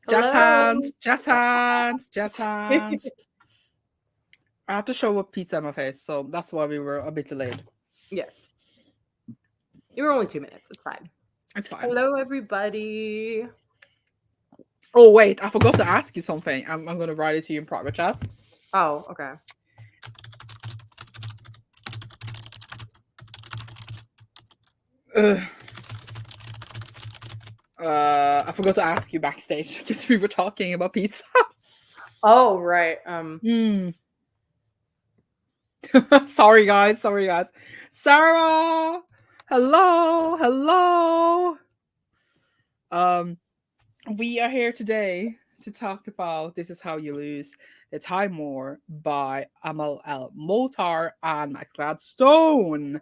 Jazz Hello. hands, jazz hands, jazz hands. I had to show a pizza in my face, so that's why we were a bit delayed. Yes. You were only 2 minutes. It's fine. It's fine. Hello, everybody. Oh wait, I forgot to ask you something. I'm gonna write it to you in private chat. Oh, okay. Ugh. I forgot to ask you backstage because we were talking about pizza. Oh, right. Sorry guys. Sarah, hello. We are here today to talk about This Is How You Lose the Time War by Amal El-Mohtar and Max Gladstone,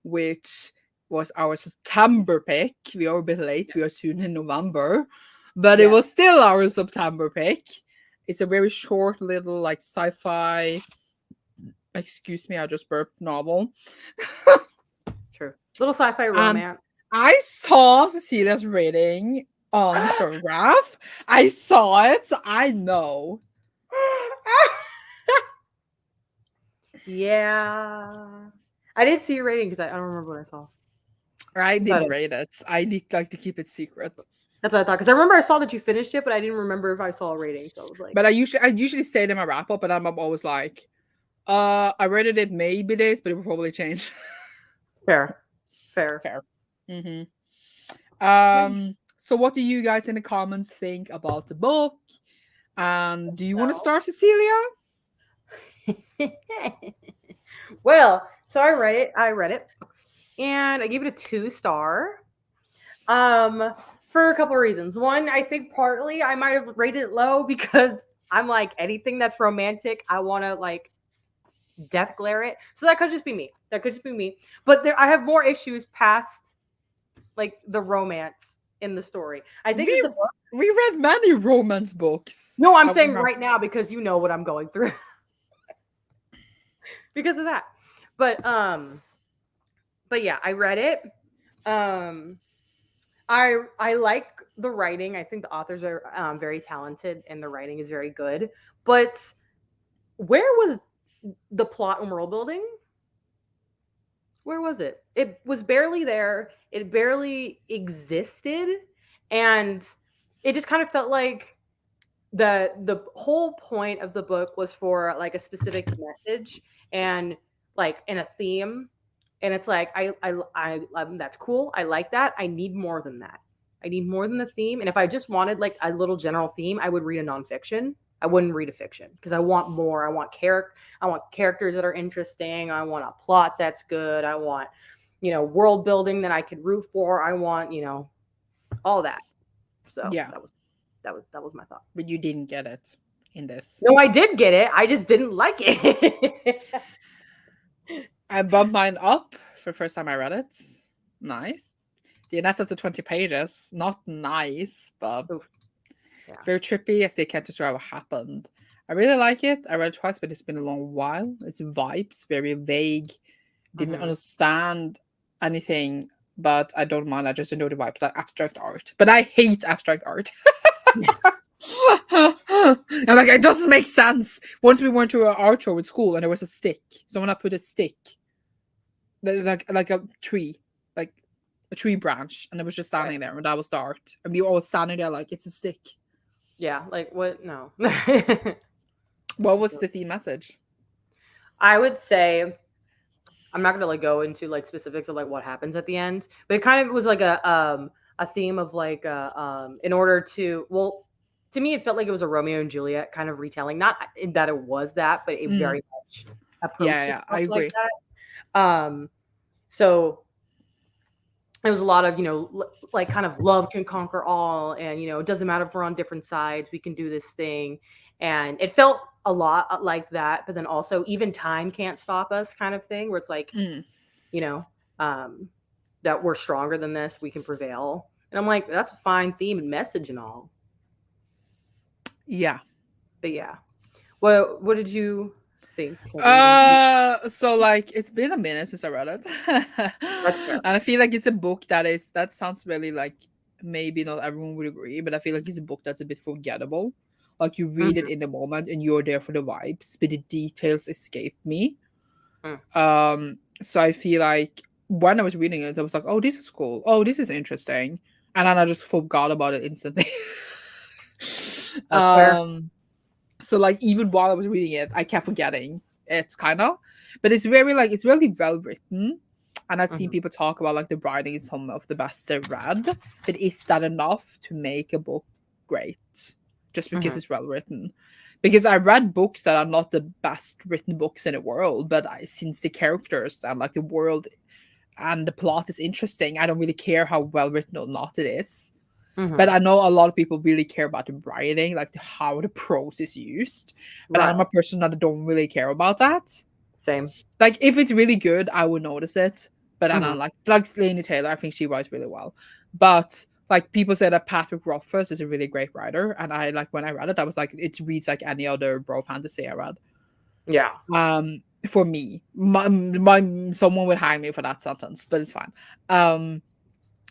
which was our September pick. We are a bit late. We are soon in November, but it was still our September pick. It's a very short little like sci-fi. Excuse me, I just burped novel. True. Little sci-fi romance. I saw Cecilia's rating on Instagram. I saw it, so I know. Yeah. I did see your rating because I don't remember what I saw. I didn't rate it. I did like to keep it secret. That's what I thought. Because I remember I saw that you finished it, but I didn't remember if I saw a rating. So I was like, But I usually say it in my wrap up, and I'm always like, I rated it maybe this, but it will probably change. fair. Mm-hmm. So what do you guys in the comments think about the book? And do you want to start, Cecilia? Well, so I read it, and I gave it a 2-star. For a couple of reasons. One, I think partly I might have rated it low because I'm like anything that's romantic, I want to like death glare it. So that could just be me. But I have more issues past like the romance in the story. I think we read many romance books. No, I'm saying right now because you know what I'm going through. Because of that. But yeah, I read it. I like the writing. I think the authors are very talented and the writing is very good. But where was the plot and world building? Where was it? It was barely there. It barely existed. And it just kind of felt like the whole point of the book was for like a specific message and like in a theme. And it's like I that's cool. I like that. I need more than that. I need more than the theme. And if I just wanted like a little general theme, I would read a nonfiction. I wouldn't read a fiction because I want more. I want characters that are interesting. I want a plot that's good. I want, world building that I could root for. I want, all that. So yeah, that was my thought. But you didn't get it in this. No, I did get it. I just didn't like it. I bumped mine up for the first time I read it. Nice. The enough of the 20 pages. Not nice, but very trippy as they can't describe what happened. I really like it. I read it twice, but it's been a long while. It's vibes, very vague. Didn't understand anything, but I don't mind. I just enjoy the vibes, like abstract art. But I hate abstract art. I'm like, it doesn't make sense. Once we went to an art show at school and there was a stick. Someone had put a stick, like a tree, like a tree branch, and it was just standing there, and that was the art. And we were all standing there like, it's a stick. Yeah, like what? No. What was the theme message? I would say, I'm not gonna like go into like specifics of like what happens at the end, but it kind of was like a theme of like in order to, well, to me it felt like it was a Romeo and Juliet kind of retelling, not that it was that, but it very much approached I agree. like that. So it was a lot of, like kind of love can conquer all, and it doesn't matter if we're on different sides, we can do this thing. And it felt a lot like that, but then also even time can't stop us kind of thing, where it's like, that we're stronger than this, we can prevail. And I'm like, that's a fine theme and message and all. Yeah. But yeah. What did you think? So like it's been a minute since I read it. That's fair. And I feel like it's a book that sounds really like maybe not everyone would agree, but I feel like it's a book that's a bit forgettable. Like you read it Mhm. in the moment and you're there for the vibes, but the details escape me. Mm. So I feel like when I was reading it, I was like, "Oh, this is cool. Oh, this is interesting," and then I just forgot about it instantly. That's fair. So like even while I was reading it, I kept forgetting it, kind of. But it's very like it's really well written, and I've seen Mhm. people talk about like the writing is some of the best they've read. But is that enough to make a book great? Just because Mhm. it's well written? Because I read books that are not the best written books in the world, but since the characters and like the world and the plot is interesting, I don't really care how well written or not it is. But Mhm. I know a lot of people really care about the writing, like how the prose is used. But I'm Right. a person that don't really care about that. Same. Like if it's really good, I would notice it. But I Mhm. don't like Laini Taylor. I think she writes really well. But like people say that Patrick Rothfuss is a really great writer, and I like when I read it, I was like, it reads like any other bro fantasy I read. Yeah. For me, my someone would hang me for that sentence, but it's fine.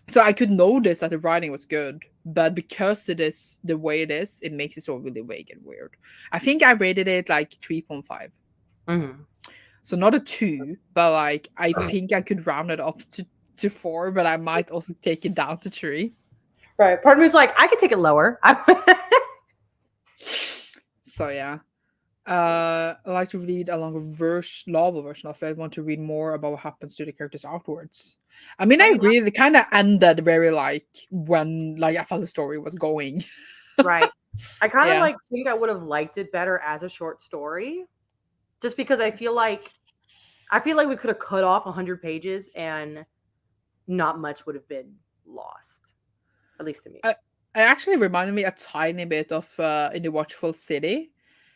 So I could notice that the writing was good, but because it is the way it is, it makes it so really vague and weird. I think I rated it like 3.5. Mhm. So not a 2, but like I think I could round it up to 4, but I might also take it down to 3. Right. Part of me is like, I could take it lower. So yeah. I like to read a longer novel version of it. I want to read more about what happens to the characters afterwards. I mean, I Fair enough. agree. It kind of ended very like when like I felt the story was going. Right. I kind of Yeah. like think I would have liked it better as a short story, just because I feel like we could have cut off 100 pages and not much would have been lost, at least to me. It actually reminded me a tiny bit of In the Watchful City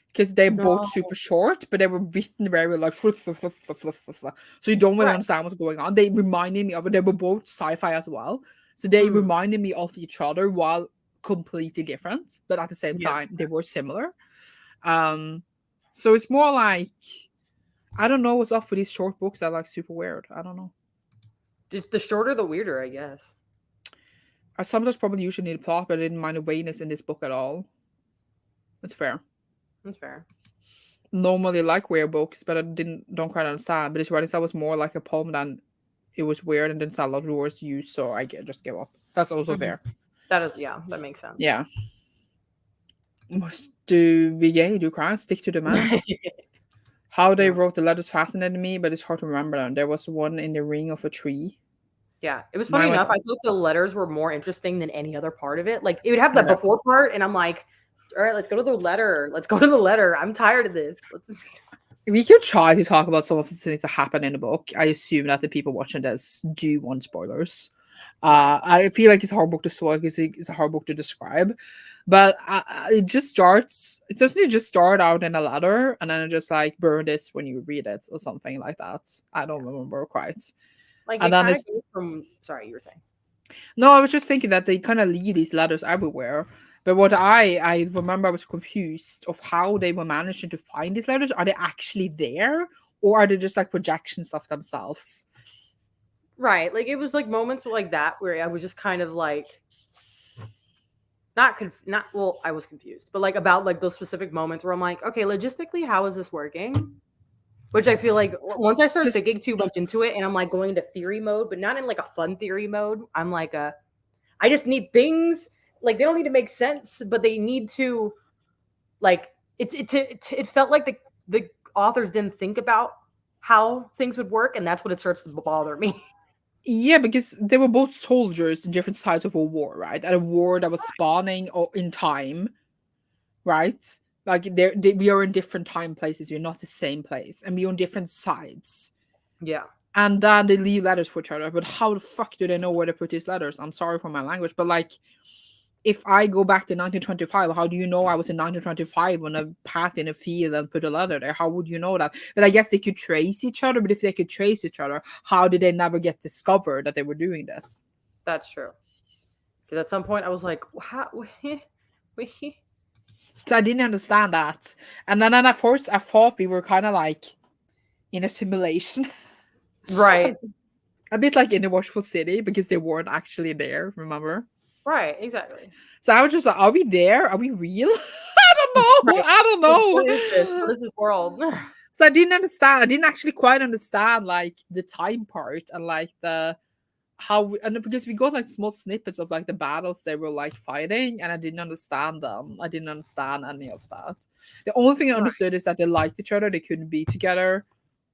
because they're both No. super short, but they were written very like so you don't really Right. understand what's going on. They reminded me of it. They were both sci-fi as well, so they Mm. reminded me of each other while completely different, but at the same Yeah. time they were similar. Um, so it's more like I don't know what's up with these short books that are like super weird. I don't know. Just the shorter, the weirder, I guess. I sometimes probably usually need a plot, but I didn't mind the vagueness in this book at all. That's fair. That's fair. Normally like weird books, but I don't quite understand. But this writing style was more like a poem than it was weird and didn't sound a lot of words used, so just gave up. That's also Mhm. fair. That is, yeah, that makes sense. Yeah. Do we do crime? Stick to the man. How they Yeah. wrote the letters fascinated me, but it's hard to remember them. There was one in the ring of a tree. Yeah. It was funny Mine went enough. I thought the letters were more interesting than any other part of it. Like it would have that yeah. before part, and I'm like, all right, let's go to the letter. Let's go to the letter. I'm tired of this. Let's just We could try to talk about some of the things that happen in the book. I assume that the people watching this do want spoilers. right. I feel like it's a hard book to spoil because it's a hard book to describe. But it just starts. It doesn't just start out in a letter and then it just like burn this when you read it or something like that. I don't Yeah. remember quite. Like And it then kind it's of goes from sorry, you were saying. no. I was just thinking that they kind of leave these letters everywhere. But what I remember, I was confused of how they were managing to find these letters. Are they actually there, or are they just like projections of themselves? Right. Like it was like moments like that where I was just kind of like not well, I was confused, but like about like those specific moments where I'm like, okay, logistically, how is this working? Which I feel like once I start Because thinking too much into it and I'm like going into theory mode, but not in like a fun theory mode. I'm like I just need things like they don't need to make sense, but they need to like it felt like the authors didn't think about how things would work, and that's what it starts to bother me. yeah, because they were both soldiers in different sides of a war, right? At a war that was spawning in time, right? Like we are in different time places. We're not the same place, and we're on different sides. Yeah. And then they leave letters for each other. But how the fuck do they know where to put these letters? I'm sorry for my language, but like, if I go back to 1925, how do you know I was in 1925 on a path in a field and put a letter there? How would you know that? But I guess they could trace each other. But if they could trace each other, how did they never get discovered that they were doing this? That's true. Because at some point I was like, how? Wait. So I didn't understand that. And then at first, I thought we were kind of like in a simulation. Right. A bit like in the Watchful City because they weren't actually there, remember? Right, exactly. So I was just like, are we there? Are we real? I don't know. Right. I don't What is this? know. What is this world? So I didn't understand. I didn't actually quite understand like the time part and like the and because we got like small snippets of like the battles they were like fighting, and I didn't understand them. I didn't understand any of that. The only thing I Right. understood is that they liked each other, they couldn't be together,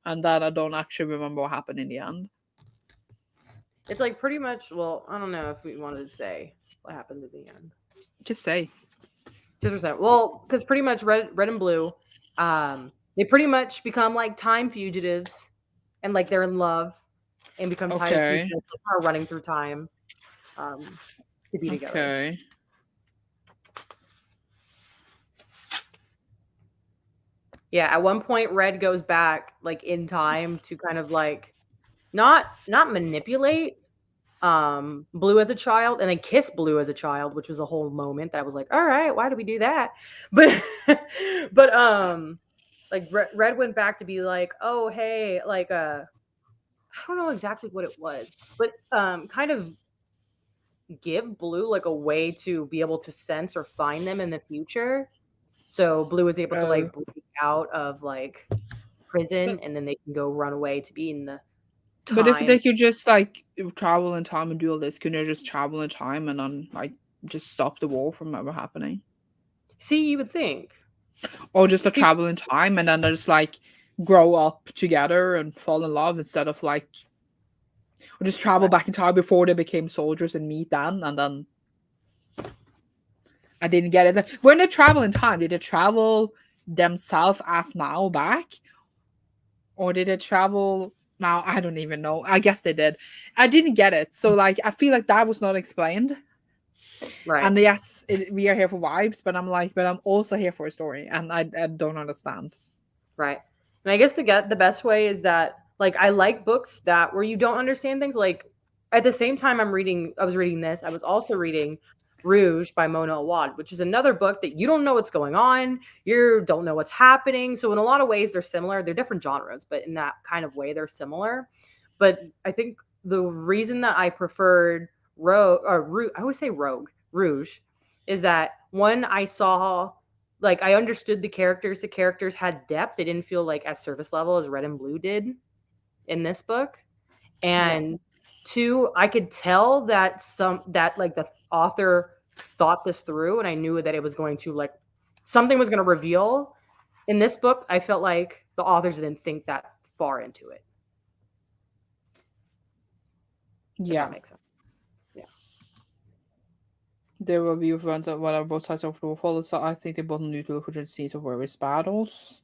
and then I don't actually remember what happened in the end. It's like pretty much. Well, I don't know if we wanted to say what happened at the end. Just say. 2%. Well, because pretty much red and blue, they pretty much become like time fugitives, and like they're in love and become time Okay. fugitives, are running through time, to be together. Okay. Yeah, at one point, Red goes back like in time to kind of like not manipulate Blue as a child, and then kiss Blue as a child, which was a whole moment that I was like, all right, why did we do that? But but like Red went back to be like, oh hey, like I don't know exactly what it was, but kind of give Blue like a way to be able to sense or find them in the future. So Blue was able to like break out of like prison, and then they can go run away to be in the time. But if they could just like travel in time and do all this, couldn't they just travel in time and then like just stop the war from ever happening? See, you would think. Or just a travel in time and then they just like grow up together and fall in love instead of like, or just travel back in time before they became soldiers and meet then, and then I didn't get it. When they travel in time, did they travel themselves as now back? Or did they travel now? I don't even know. I guess they did. I didn't get it. So like I feel like that was not explained. Right. And yes, we are here for vibes, but I'm like, but I'm also here for a story, and I don't understand. Right. And I guess the best way is that like I like books that where you don't understand things. Like at the same time I was reading this, I was also reading Rouge by Mona Awad, which is another book that you don't know what's going on, you don't know what's happening. So in a lot of ways they're similar. They're different genres, but in that kind of way they're similar. But I think the reason that I preferred I always say Rouge is that one, I saw like I understood the characters. The characters had depth. They didn't feel like as surface level as Red and Blue did in this book. And two, I could tell that like the author thought this through, and I knew that it was going to like something was going to reveal. In this book, I felt like the authors didn't think that far into it. Yeah. If that makes sense. Yeah. There will be events at whatever both sides of the war follow, so I think they both knew to look at the scenes of various battles.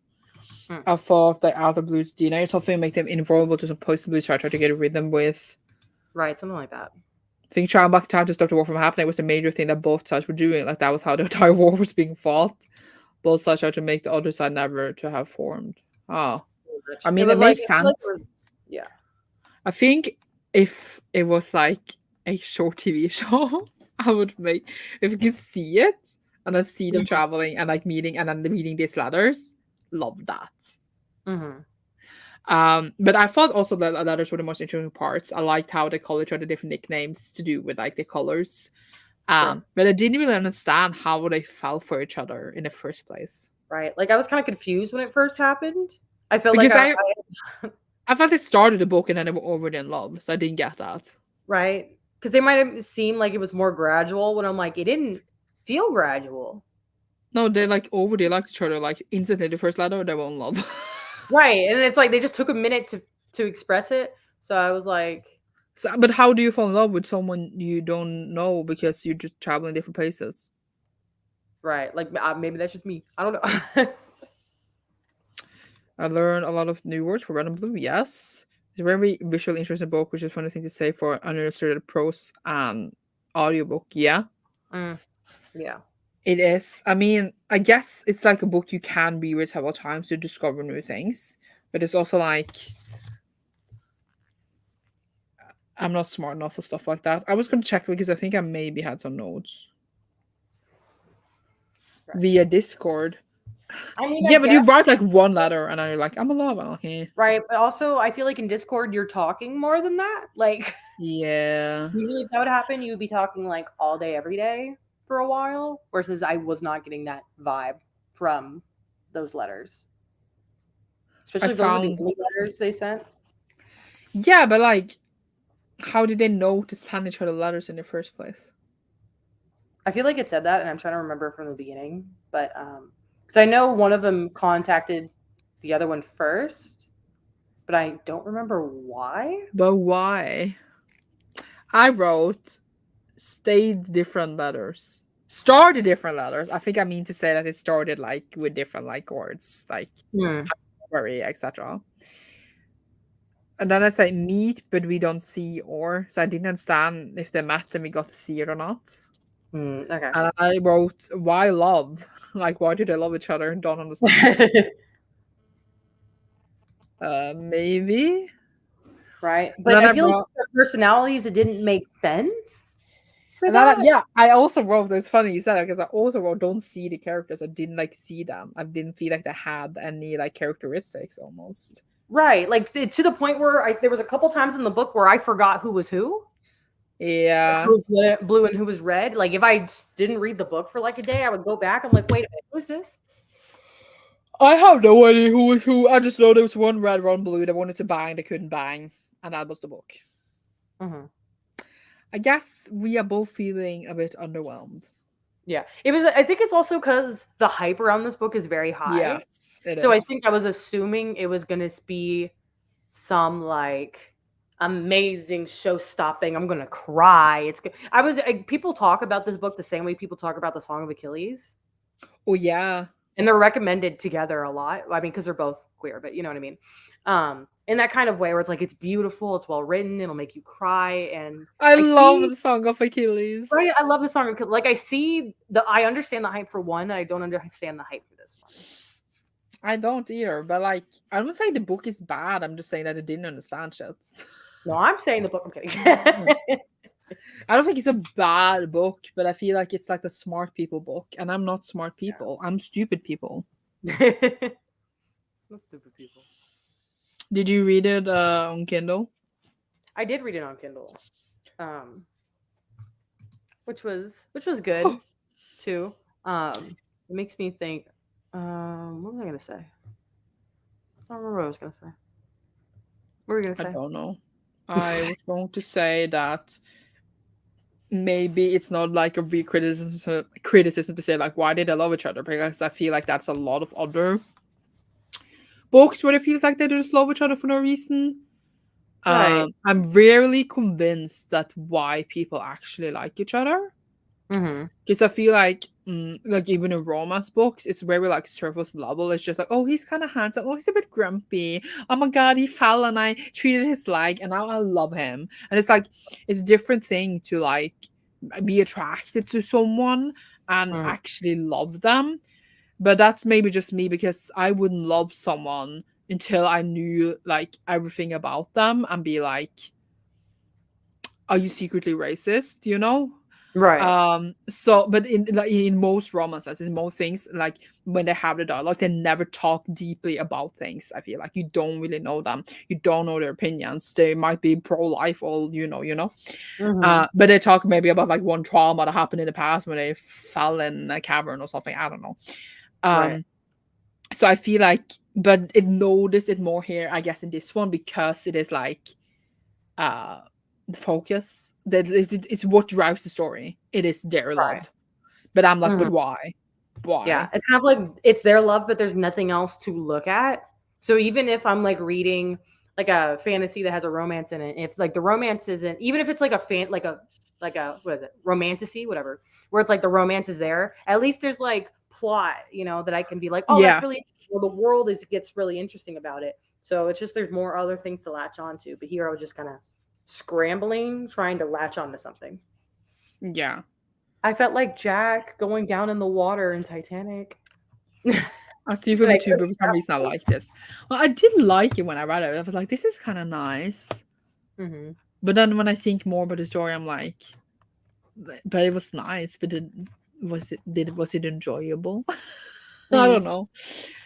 I thought that Outer Blue's DNA or something make them invulnerable to some post-blue try to get rid of them with. Right, something like that. I think trying back time to stop the war from happening was a major thing that both sides were doing. Like that was how the entire war was being fought. Both sides tried to make the other side never to have formed. Oh. I mean, it makes sense. Yeah. I think if it was like a short TV show, I would make, if you could see it and then see them traveling and like meeting and then reading these letters, love that. But I thought also that the letters were the most interesting parts. I liked how they call each other different nicknames to do with like the colors. But I didn't really understand how they fell for each other in the first place. Right. Like I was kind of confused when it first happened. I felt because like I thought they started the book and then they were already in love, so I didn't get that. Right. Because they might have seemed like it was more gradual when I'm like, it didn't feel gradual. No, they like already liked each other, like instantly the first letter, they were in love. Right. And it's like they just took a minute to express it. So I was like, but how do you fall in love with someone you don't know because you're just traveling different places? Right. Like maybe that's just me. I don't know. I learned a lot of new words for Red and Blue. Yes, it's a very visually interesting book, which is funny thing to say for an illustrated prose and audiobook. Yeah. Yeah. It is. I mean, I guess it's like a book you can read several times to discover new things, but it's also like I'm not smart enough for stuff like that. I was going to check because I think I maybe had some notes via Discord. I mean, I Yeah, but you guess, write like one letter and then you're like, I'm a lover. Okay. right? But also, I feel like in Discord, you're talking more than that. Like, Yeah. usually if that would happen, you would be talking like all day, every day for a while. Versus, I was not getting that vibe from those letters, I especially if those were the found only letters they sent. Yeah, but like how did they know to send each other letters in the first place? I feel like it said that, and I'm trying to remember from the beginning, but because I know one of them contacted the other one first, but I don't remember why. But why? I wrote stayed different letters. Started different letters. I think I mean to say that it started like with different like words, like worry, etc. And then I say meet, but we don't see or. So I didn't understand if they met and we got to see it or not. Okay. And I wrote why love? Like why do they love each other? Don't understand. Maybe. Right, And but then I I feel like brought the personalities, it didn't make sense for and then that. yeah, I also wrote. It's funny you said that because I also wrote don't see the characters. I didn't like see them. I didn't feel like they had any like characteristics almost. Right, like to the point where there was a couple times in the book where I forgot who was who. Like, Yeah. who was blue and who was red. Like if I didn't read the book for like a day, I would go back. I'm like, wait a minute, who is this? I have no idea who was who. I just know there was one red, one blue. They wanted to bang, they couldn't bang, and that was the book. Mm-hmm. I guess we are both feeling a bit underwhelmed. Yeah, it was. I think it's also because the hype around this book is very high. Yes, it So I is. think I was assuming it was going to be some like amazing show stopping. I'm going to cry. I was. People talk about this book the same way people talk about the Song of Achilles. Oh yeah. And they're recommended together a lot. I mean, because they're both queer, but you know what I mean. In that kind of way where it's like it's beautiful, it's well written, it'll make you cry, and I I love see. the Song of Achilles. Right, I love the song. Like I understand the hype for one, I don't understand the hype for this one. I don't either, but like I don't say the book is bad. I'm just saying that I didn't understand shit. No, I'm saying the book. I'm kidding. I don't think it's a bad book, but I feel like it's like a smart people book, and I'm not smart people. I'm stupid people. Not stupid people. Did you read it on Kindle? I did read it on Kindle, which was good too. It makes me think. What was I gonna say? I don't remember what I was gonna say. What were you gonna say? I don't know. I was going to say that maybe it's not like a real criticism to say like why did they love each other, because I feel like that's a lot of other books where it feels like they just love each other for no reason. Right. I'm rarely convinced that why people actually like each other. Because I feel like even in romance books, it's very like surface level. It's just like, oh, he's kind of handsome. Oh, he's a bit grumpy. Oh my god, he fell and I treated his leg, and now I love him. And it's like it's a different thing to like be attracted to someone and actually love them. But that's maybe just me because I wouldn't love someone until I knew like everything about them and be like, are you secretly racist? You know? Right. So but in most romances, in most things, like when they have the dialogue, they never talk deeply about things. I feel like you don't really know them, you don't know their opinions. They might be pro-life or but they talk maybe about like one trauma that happened in the past when they fell in a cavern or something. I don't know. Right. So I feel like, but it noticed it more here, I guess, in this one because it is like the focus that it's what drives the story. It is their Right. love, but I'm like, but why? Yeah, it's kind of like it's their love, but there's nothing else to look at. So even if I'm like reading like a fantasy that has a romance in it, if like the romance isn't, even if it's like a what is it, romantasy, whatever, where it's like the romance is there, at least there's like plot, that I can be like, oh, that's Yeah, really well, the world gets really interesting about it. So it's just there's more other things to latch onto. But here I was just kind of scrambling, trying to latch onto something. yeah. I felt like Jack going down in the water in Titanic. I see And people I too, but couldn't for some reason I like this. Well, I did like it when I read it. I was like, this is kind of nice. But then when I think more about the story, I'm like, but it was nice. But was it enjoyable? I don't know.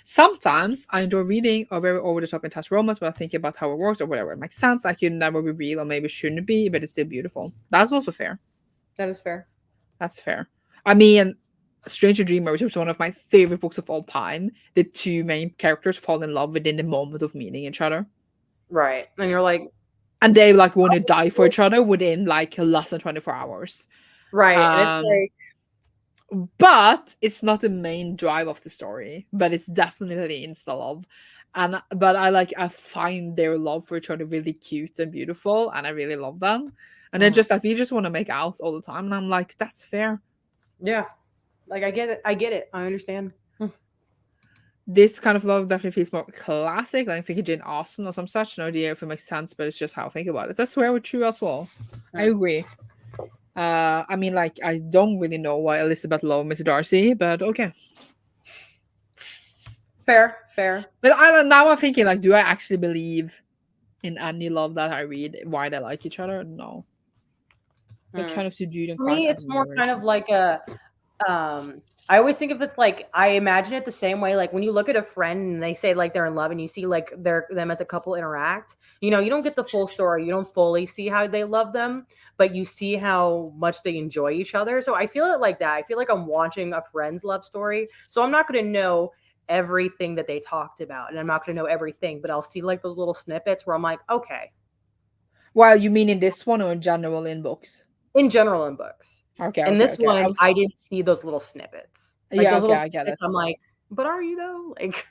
Sometimes I enjoy reading a very over-the-top intense romance, but I think about how it works or whatever. It makes sense. Like, you never be real, or maybe shouldn't be, but it's still beautiful. That's also fair. That is fair. That's fair. I mean, Stranger Dreamer, which was one of my favorite books of all time, the two main characters fall in love within the moment of meeting each other. Right. And you're like, and they like want to die for each other within like less than 24 hours. Right. And it's like, but it's not the main drive of the story, but it's definitely insta love. But I find their love for each other really cute and beautiful, and I really love them. And then just like we just want to make out all the time, and I'm like, that's fair. Yeah. Like I get it. I understand. This kind of love definitely feels more classic. Like I think of Jane Austen or some such. No idea if it makes sense, but it's just how I think about it. That's where we're true as well. I agree. I mean, like, I don't really know why Elizabeth loved Miss Darcy, but okay. Fair. But now I'm thinking, like, do I actually believe in any love that I read? Why they like each other? No. They kind of subdued and for me, it's more kind of like a I always think of it's like I imagine it the same way. Like when you look at a friend and they say like they're in love and you see like them as a couple interact, you don't get the full story. You don't fully see how they love them, but you see how much they enjoy each other. So I feel it like that. I feel like I'm watching a friend's love story. So I'm not going to know everything that they talked about and I'm not going to know everything, but I'll see like those little snippets where I'm like, okay. Well, you mean in this one or in general in books? In general in books. Okay. In this one, I didn't see those little snippets. Like yeah, okay, I get it. I'm like, but are you though? Like,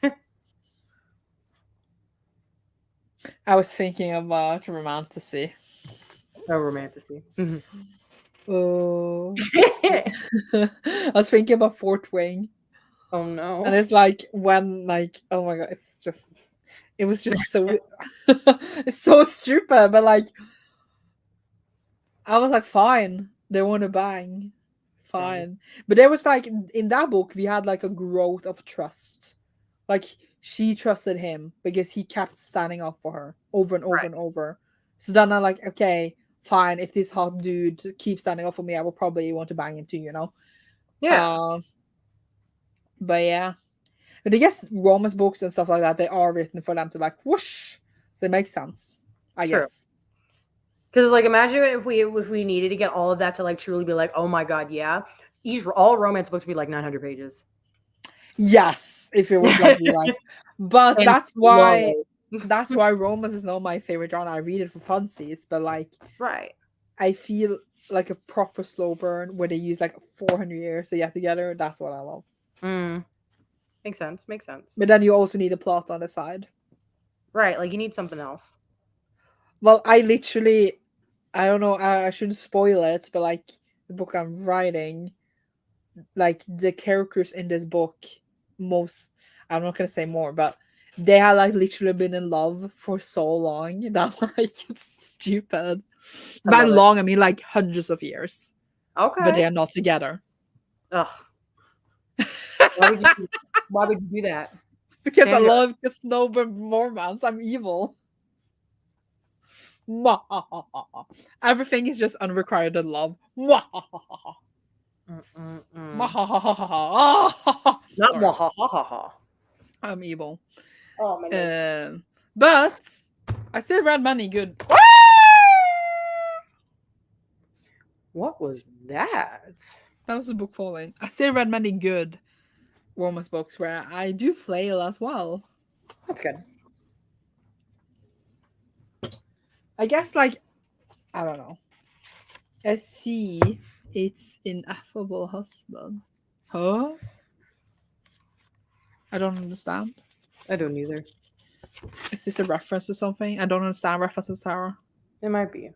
I was thinking about romantasy. Oh, romantasy. Oh. I was thinking about Fort Wing. Oh no. And it's like when like oh my god, it was just so it's so stupid, but like I was like, fine, they want to bang. Fine. But there was like in that book we had like a growth of trust. Like she trusted him because he kept standing up for her over and over and over. So then I'm like, okay, fine, if this hot dude keeps standing up for me, I will probably want to bang him too, Yeah. But yeah. But I guess romance books and stuff like that, they are written for them to like whoosh. So it makes sense, I guess. Because like imagine if we needed to get all of that to like truly be like, oh my god, yeah. All romance books would be like 900 pages. Yes, if it was like real life. But that's why romance is not my favorite genre. I read it for funsies, but like I feel like a proper slow burn where they use like 400 years to get together. That's what I love. Makes sense. But then you also need a plot on the side. Right, like you need something else. Well, I don't know, I shouldn't spoil it, but like the book I'm writing, like the characters in this book, I'm not gonna say more, but they had like literally been in love for so long that like it's stupid. By long, I mean like hundreds of years. Okay. But they are not together. Ugh. Why would you do that? Because Sandra. I love the snowbird romance. I'm evil. Everything is just unrequited love. Not I'm evil. Oh my god. But I still read many good. What was that? That was a book falling. I still read many good romance books where I do flail as well. That's good. I guess, like, I don't know. I see it's ineffable husband. Huh? I don't understand. I don't either. Is this a reference to something? I don't understand references, Sarah. It might be.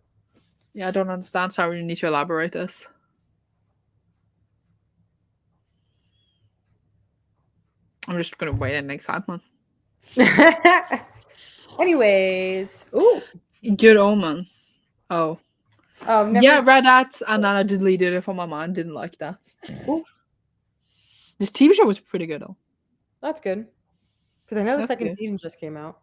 Yeah, I don't understand, Sarah. You need to elaborate this. I'm just gonna wait in excitement. Anyways, ooh, Good Omens. Oh, yeah, read that, and then I deleted it from my mind. Didn't like that. Ooh. This TV show was pretty good, though. That's good, because I know the second season just came out.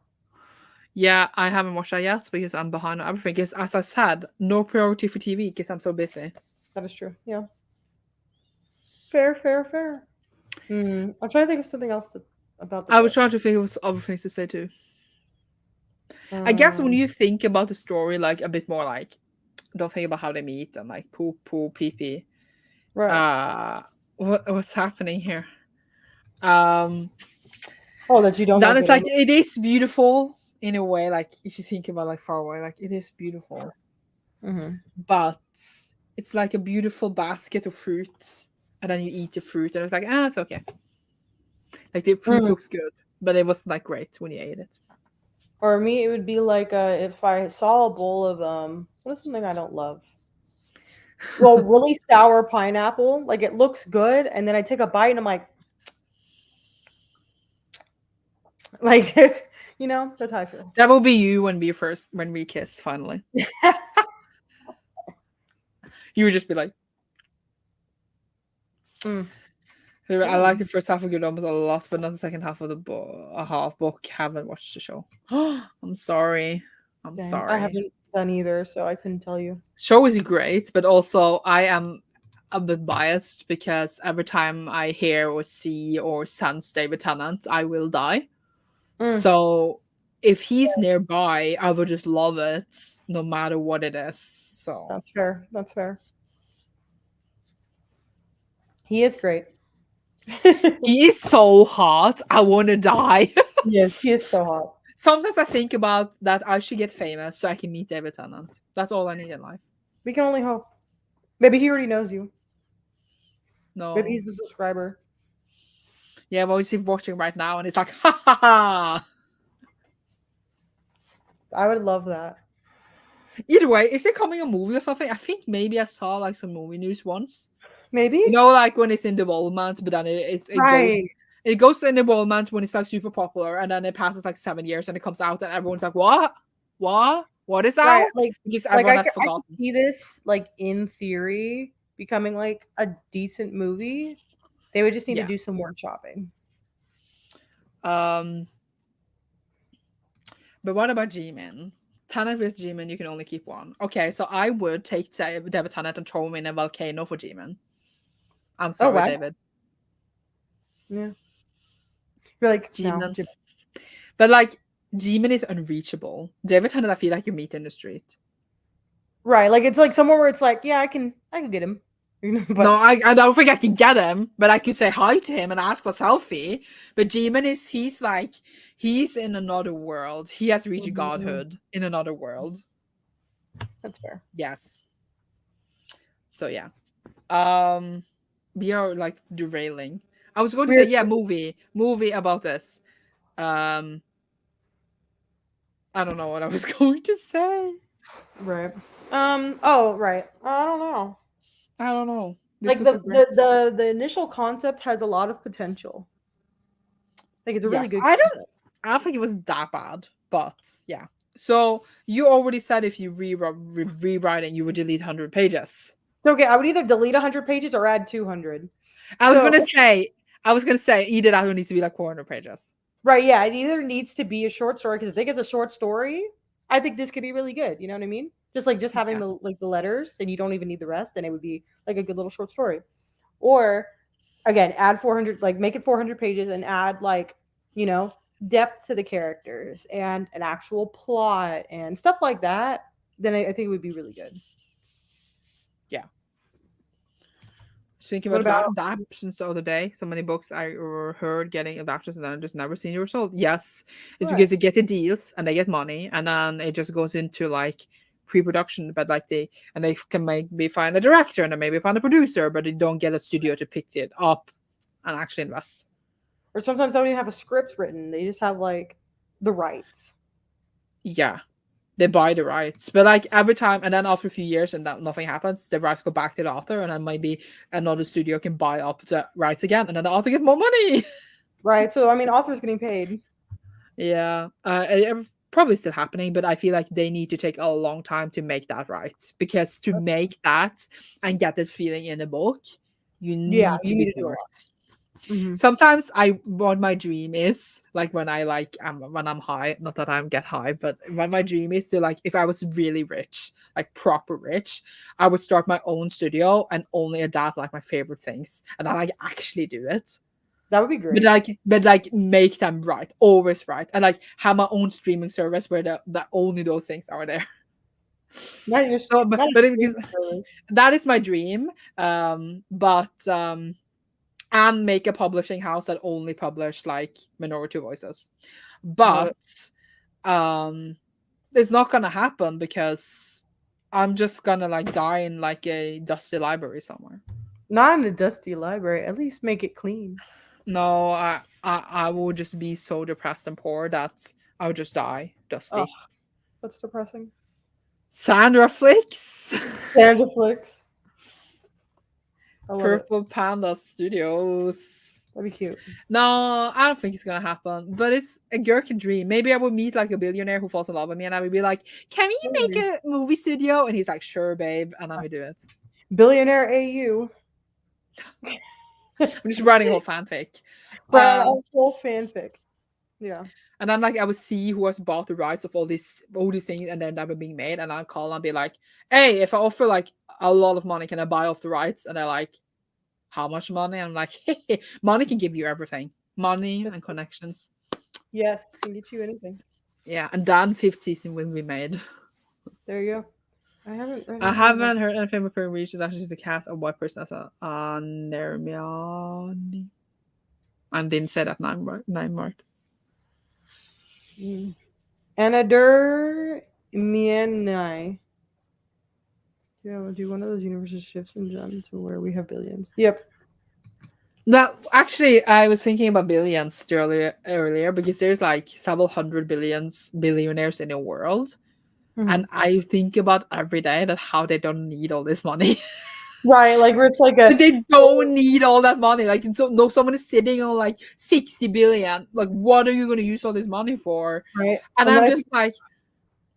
Yeah, I haven't watched that yet because I'm behind on everything. Because, as I said, no priority for TV because I'm so busy. That is true. Yeah. Fair. I'm trying to think of something else about the I was book. trying to think of other things to say too. I guess when Um, you think about the story, like a bit more, like don't think about how they meet and like poop, poop, pee, pee. right. What's happening here? Um, Oh, that you don't that like is it. like it is beautiful in a way. Like if you think about like far away, like it is beautiful, Mm-hmm. but it's like a beautiful basket of fruit, and then you eat the fruit, and it's like it's okay. Like the fruit Mm. looks good, but it wasn't like great when you ate it. Or me, it would be like if I saw a bowl of what is something I don't love? Well, really sour pineapple. Like it looks good, and then I take a bite and I'm like, that's how I feel. That will be you when we kiss finally. You would just be like, Mm. I Yeah. like the first half of Good Omens a lot, but not the second half of the book. Haven't watched the show. I'm sorry. I'm Same. I sorry. haven't done either, so I couldn't tell you. Show is great, but also I am a bit biased because every time I hear or see or sense David Tennant, I will die. Mm. So if he's nearby, I will just love it no matter what it is. So That's fair. That's fair. He is great. he is so hot. I want to die. Yes, he is so hot. Sometimes I think about that I should get famous so I can meet David Tennant. That's all I need in life. We can only hope. Maybe he already knows you. Maybe No. he's a subscriber. Yeah, well, he's watching right now and it's like, ha ha ha. I would love that. Either way, is there coming a movie or something? I think maybe I saw like some movie news once. Maybe? You know, like when it's in development, but then Right. it goes in development when it's like super popular, and then it passes like 7 years and it comes out, and everyone's like, what is Right. out? Because Like everyone has I could forgotten. see this like in theory becoming like a decent movie. They would just need to Yeah. do some more shopping. Um. But what about G-Man? Tennant vs. G-Man, you can only keep one. Okay, so I would take David Tennant and throw him in a volcano for G-Man. I'm Oh sorry, wow. David. Yeah. You're like, no. G-Man. But like, G-Man is unreachable. David Tennant, I feel like you meet in the street. Right. Like it's like somewhere where it's like, yeah, I can get him. No, But I don't think I can get him, but I could say hi to him and ask for a selfie. But G-Man he's in another world. He has reached Mhm. godhood in another world. That's fair. Yes. So yeah. We are like derailing. I was going to say, Weird. yeah, movie about this. Um, I don't know what I was going to say. Right. Oh, right. I don't know. I don't know. This Like is a great. the initial concept has a lot of potential. Like it's a really Yes, good I don't. concept. I don't think it was that bad, but yeah. So you already said if you rewrite it, you would delete 100 pages. Okay, I would either delete 100 pages or add 200. I was So gonna say, either that or needs to be like 400 pages. right, yeah, it either needs to be a short story because I think it's a short story. I think this could be really good. You know what I mean? Just having Yeah. the letters and you don't even need the rest, then it would be like a good little short story. Or again, add 400, like make it 400 pages and add like, you know, depth to the characters and an actual plot and stuff like that. Then I think it would be really good. Yeah. Speaking What about about adaptations the other day, so many books I heard getting adaptations and then I just never seen the result. Yes, it's right? because they get the deals and they get money, and then it just goes into like pre-production. But like they can maybe find a director and then maybe find a producer, but they don't get a studio to pick it up and actually invest. Or sometimes they don't even have a script written; they just have like the rights. Yeah, they buy the rights, but like every time, and then after a few years, and that nothing happens, the rights go back to the author, and then maybe another studio can buy up the rights again, and then the author gets more money. Right. So I mean, authors getting paid. Yeah, probably still happening, but I feel like they need to take a long time to make that right because to make that and get that feeling in a book, you Yeah, need to you be need to do a smart. lot. Mm-hmm. Sometimes I what my dream is like when I like when I'm high, not that I'm get high, but when my dream is to like if I was really rich, like proper rich, I would start my own studio and only adapt like my favorite things, and I like actually do it. That would be But great. like make them right, always right, and like have my own streaming service where the only those things are there. Not your, So, not but your because streaming that is my dream. But and make a publishing house that only publish like minority voices. Got But it. it's not gonna happen because I'm just gonna like die in like a dusty library somewhere. Not in a dusty library. At least make it clean. No, I will just be so depressed and poor that I would just die dusty. Oh, that's depressing. Sandra flicks. Sandra flicks. I love it. Purple Panda Studios. That'd be cute. No, I don't think it's gonna happen. But it's a Gherkin dream. Maybe I would meet like a billionaire who falls in love with me, and I would be like, "Can we make a movie studio?" And he's like, "Sure, babe," and then we do it. Billionaire AU. I'm just writing a whole fanfic. Right, a whole fanfic. Yeah. And then like I would see who has bought the rights of all these things, and then that were being made, and I'll call and be like, "Hey, if I offer like a lot of money, can I buy off the rights?" And they're like, "How much money?" And I'm like, "Hey, money can give you everything, money and connections." Yes, can get you anything. Yeah, and then 5th season will be made. There you go. I haven't heard anything before reached actually the cast of White Person as a Nermione. And didn't say that name marked. Anadur Mienai. Yeah, we'll do one of those universes shifts and jump to where we have billions. Yep. That actually, I was thinking about billions earlier because there's like several hundred billionaires in the world, and I think about every day that how they don't need all this money. Right, like where it's like they don't need all that money. Like someone is sitting on like 60 billion. Like, what are you going to use all this money for? Right, and I'm just like,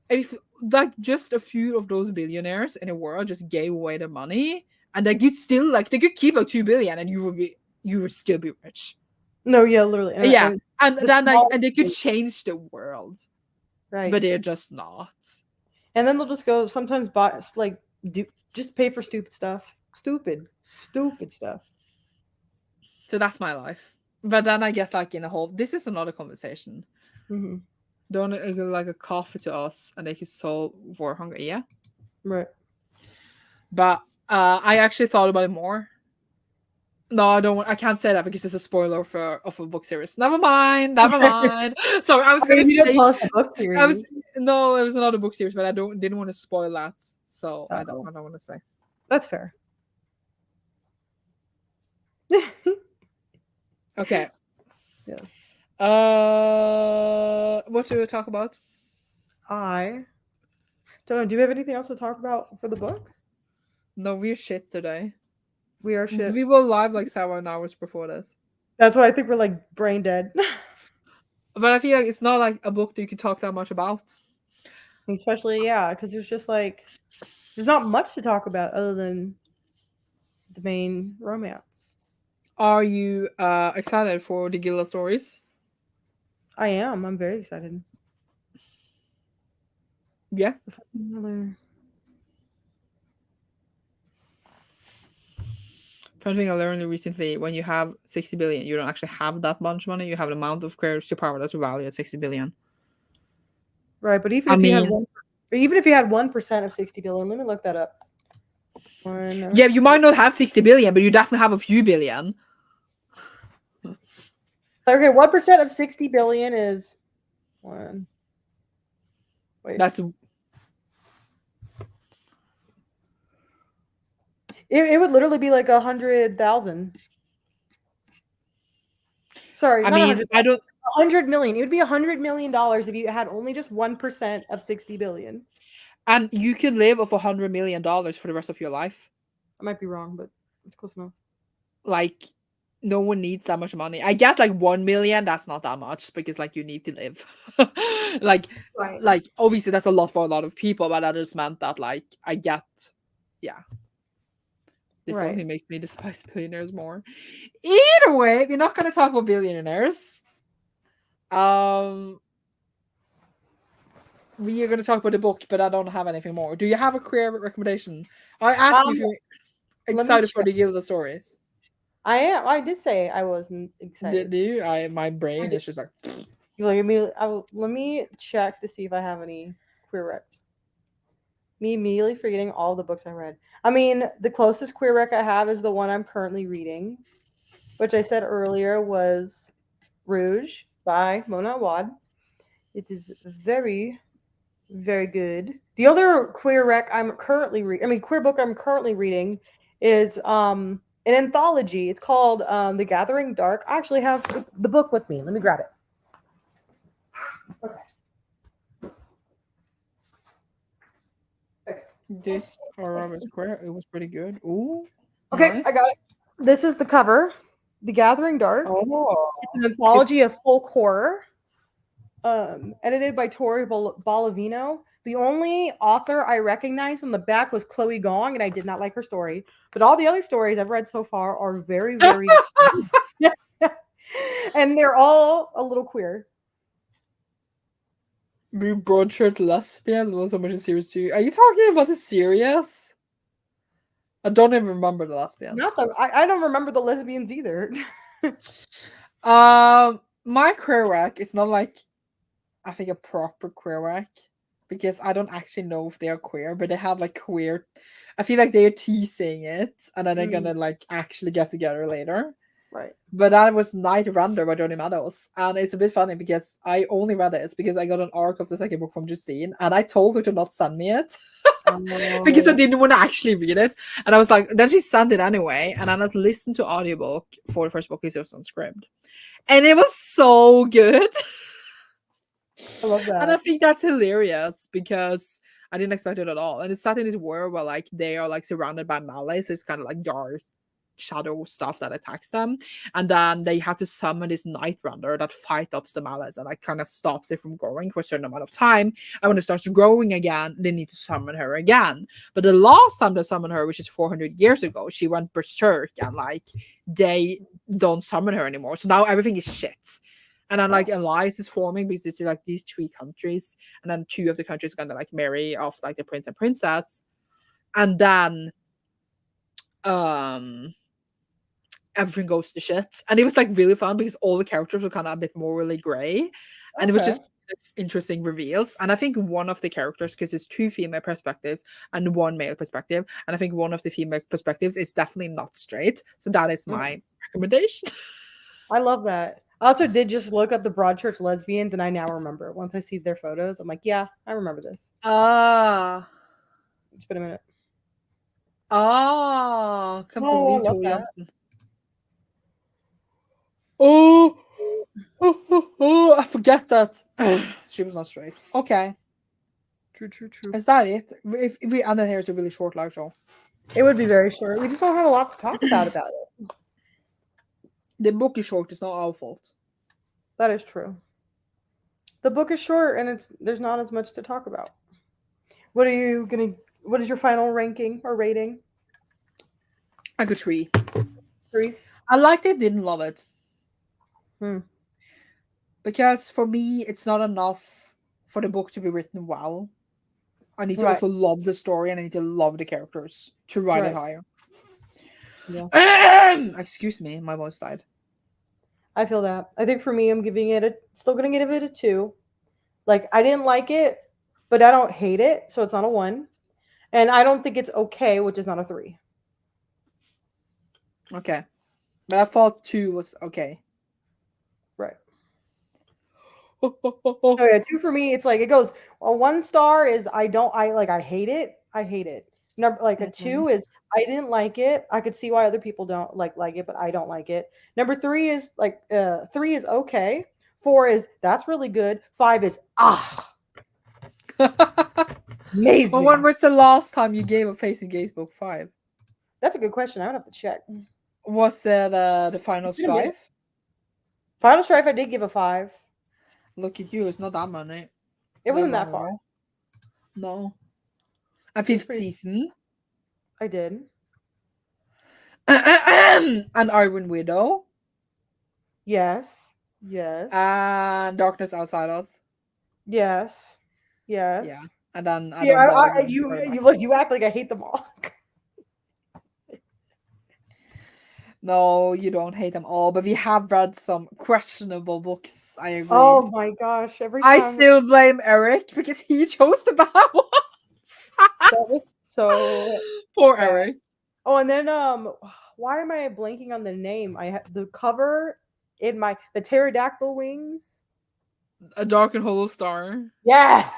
if like just a few of those billionaires in the world just gave away the money, and they could still like they could keep like 2 billion, and you would still be rich. No, yeah, literally. And then and they could change the world, right? But they're just not. And then they'll just go sometimes buy like just pay for stupid stuff. Stupid stuff. So that's my life. But then I get like in a whole. This is another conversation. Don't like a coffee to us, and they could solve war hunger. Yeah, right. But I actually thought about it more. No, I don't. I can't say that because it's a spoiler of a book series. Never mind. So I was going to say a book series. It was another book series, but I didn't want to spoil that, so I don't want to say. That's fair. Okay. Yes. What should we talk about? I don't know. Do you have anything else to talk about for the book? No, we're shit today. We are shit. We were live like 7 hours before this. That's why I think we're like brain dead. But I feel like it's not like a book that you can talk that much about. Especially, because there's not much to talk about other than the main romance. Are you excited for the Gilda stories? I am. I'm very excited. Yeah. Something I learned recently: when you have 60 billion, you don't actually have that much money. You have an amount of currency power that's valued at 60 billion. Right, but even if you had 1% of 60 billion, let me look that up. Yeah, you might not have 60 billion, but you definitely have a few billion. Okay, 1% of 60 billion is 1. Wait. That's it would literally be like 100,000. Sorry, I mean, I don't 100 million. It would be $100 million if you had only just 1% of 60 billion. And you could live off $100 million for the rest of your life. I might be wrong, but it's close enough. Like, no one needs that much money. I get like 1 million. That's not that much because like you need to live. Like obviously that's a lot for a lot of people, but that just meant that like I get, yeah. This only makes me despise billionaires more. Either way, we're not going to talk about billionaires. We are going to talk about the book, but I don't have anything more. Do you have a queer recommendation? I asked you if you're excited for the Gilda stories. I did say I wasn't excited. Did you? My brain is just like. Let me check to see if I have any queer recs. Me immediately forgetting all the books I read. I mean, the closest queer rec I have is the one I'm currently reading, which I said earlier was Rouge by Mona Awad. It is very, very good. The other queer rec I'm currently queer book I'm currently reading is an anthology. It's called The Gathering Dark. I actually have the book with me. Let me grab it. Okay. This horror was queer. It was pretty good. Ooh. Okay, Nice. I got it. This is the cover. The Gathering Dark. Oh. It's an anthology of folk horror. Edited by Tori Bolivino. The only author I recognized on the back was Chloe Gong, and I did not like her story. But all the other stories I've read so far are very, very and they're all a little queer. Broadshirt lesbian. Not so much in series 2. Are you talking about the series? I don't even remember the lesbians. I don't remember the lesbians either. My queer rec is not like, I think, a proper queer rec, because I don't actually know if they are queer, but they have like queer. I feel like they're teasing it, and then they're gonna like actually get together later. Right. But that was Night Render by Johnny Meadows. And it's a bit funny because I only read it because I got an arc of the second book from Justine, and I told her to not send me it. Because I didn't want to actually read it. And I was like, then she sent it anyway. And then I listened to audiobook for the first book because it was on script. And it was so good. I love that. And I think that's hilarious because I didn't expect it at all. And it's set in this world where like they are like surrounded by malice. It's kind of like dark shadow stuff that attacks them, and then they have to summon this night runner that fight up the malice and like kind of stops it from growing for a certain amount of time. And when it starts growing again, they need to summon her again. But the last time they summoned her, which is 400 years ago, she went berserk, and like they don't summon her anymore, so now everything is shit. And then like alliance is forming because it's like these 3 countries, and then 2 of the countries are gonna like marry off like the prince and princess, and then everything goes to shit. And it was like really fun because all the characters were kind of a bit morally gray, and it was just interesting reveals. And I think one of the characters, because there's 2 female perspectives and 1 male perspective, and I think one of the female perspectives is definitely not straight, so that is my recommendation. I love that. I also did just look up the Broadchurch lesbians, and I now remember. Once I see their photos, I'm like, yeah, I remember this. It's been a minute. Can't Oh, believe Tove Jansson. I forget that she was not straight. Okay. True. Is that it? If we end it here, it's a really short live show. It would be very short. We just don't have a lot to talk about it. The book is short. It's not our fault. That is true. The book is short, and there's not as much to talk about. What is your final ranking or rating? I could 3. 3. I liked it, didn't love it. Because for me, it's not enough for the book to be written well. I need to also love the story, and I need to love the characters to write it higher. Yeah. Excuse me, my voice died. I feel that. I think for me, I'm still gonna give it a 2. Like, I didn't like it, but I don't hate it, so it's not a 1. And I don't think it's okay, which is not a 3. Okay. But I thought 2 was okay. Right. So yeah, 2 for me, it's like it goes, well, 1 star is I hate it. I hate it. Number like a 2 is I didn't like it. I could see why other people don't like it, but I don't like it. Number 3 is 3 is okay. 4 is that's really good. 5 is amazing. Well, when was the last time you gave a Faes and Gaze book 5? That's a good question. I would have to check. Was it the Final Strife? Final Strife, I did give a 5. Look at you, it's not that many. It wasn't that far. No. And 5th season? I did. And Iron Widow? Yes. And Darkness Outside Us? Yes. Yeah. And then you act like I hate them all. No, you don't hate them all, but we have read some questionable books. I agree. Oh my gosh! Every I time still blame Eric because he chose the bad ones. that was so Poor bad. Eric. Oh, and then why am I blanking on the name? I had the cover in the pterodactyl wings. A Dark and Hollow Star. Yeah.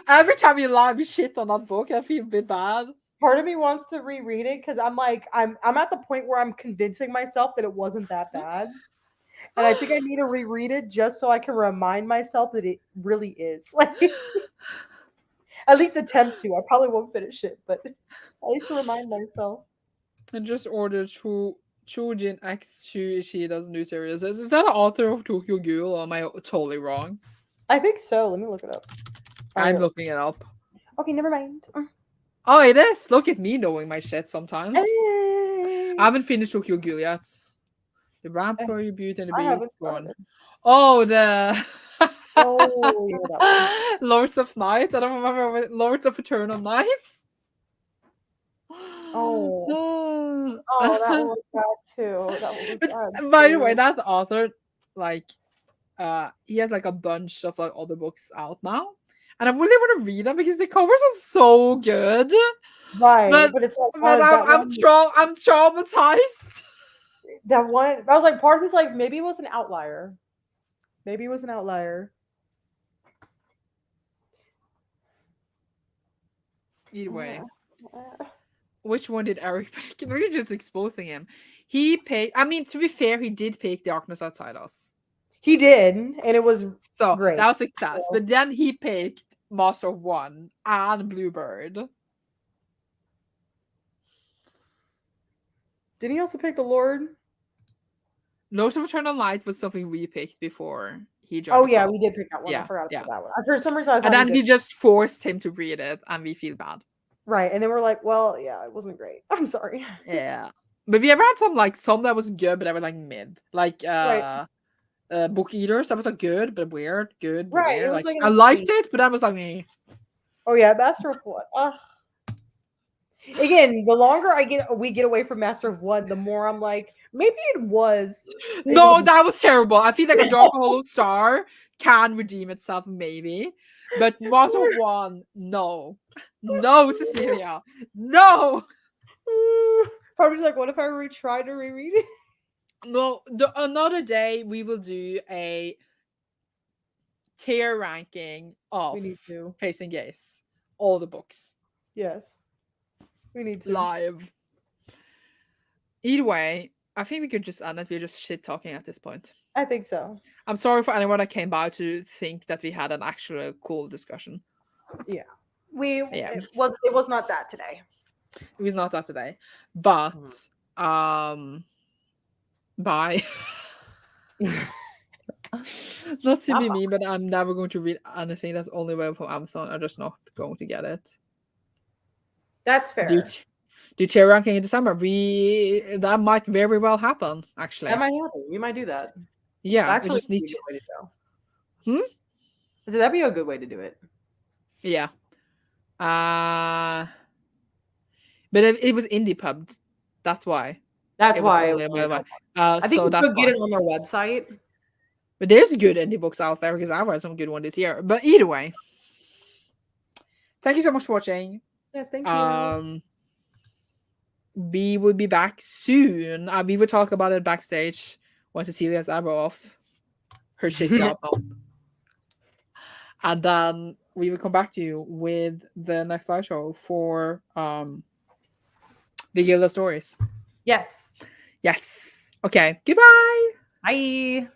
Every time you lie, we shit on that book. I feel a bit bad. Part of me wants to reread it because I'm like, I'm at the point where I'm convincing myself that it wasn't that bad. And I think I need to reread it just so I can remind myself that it really is. Like, at least attempt to. I probably won't finish it, but at least to remind myself. I just ordered Chojin X Ishida's new series. Is that the author of Tokyo Ghoul, or am I totally wrong? I think so. Let me look it up. I'm looking it up. Okay, never mind. Oh, it is. Look at me knowing my shit sometimes. Hey. I haven't finished Tokyo Ghoul yet. The Vampire, Beauty and the I haven't Beast one. started. Oh, the Oh, yeah, that one. Lords of Night. I don't remember. Lords of Eternal Night. Oh. No. Oh, that one was bad too. That one was bad By the too. way, that author, like, he has like a bunch of like other books out now, and I really want to read them because the covers are so good. Right, but it's like I'm traumatized. that one. I was like, part of me's like, maybe it was an outlier. Maybe it was an outlier. Either way, Yeah. which one did Eric pick? We're just exposing him. He picked. I mean, to be fair, he did pick Darkness Outside Us. He did, and it was So great. that was success. But then he picked Master of One and Bluebird. Didn't he also pick the Lord? Lords of Eternal Light was something we picked before he joined. Oh yeah, we did pick that one. Yeah, I forgot yeah. about that one. For some reason, I thought and then he just forced him to read it, and we feel bad. Right, and then we're like, well, yeah, it wasn't great. I'm sorry. Yeah, but we ever had some that was good, but they were like mid, like Right. Book Eaters. That was like good, but weird. Good, but Right, weird. it was Like, like I liked it, but that was like me. Oh yeah, Master of What? Again, the longer we get away from Master of One, the more I'm like, maybe it was. No, that was terrible. I feel like a Dark Hollow Star can redeem itself, maybe, but Master of One, no, Cecilia, no. Probably like, what if I try to reread it? No, another day we will do a tier ranking of We need to. Faes and Gaze, all the books. Yes, we need to live. Either way, I think we could just end it. We're just shit talking at this point. I think so. I'm sorry for anyone that came by to think that we had an actual cool discussion. Yeah, it was not that today. It was not that today, but bye. Not to be me, but I'm never going to read anything that's only available from Amazon. I'm just not going to get it. That's fair. Do tier ranking in December? That might very well happen. Actually, that might happen. We might do that. Yeah, actually, we just need to. Way to go. So that'd be a good way to do it. Yeah. But it was indie pub. That's why. That's why. I think you could get it on their website. But there's good indie books out there because I've read some good ones this year. But either way, thank you so much for watching. Yes, thank you. We will be back soon. We will talk about it backstage when Cecilia's ever off her shit job. And then we will come back to you with the next live show for the Guild of Stories. Yes. Okay. Goodbye. Bye.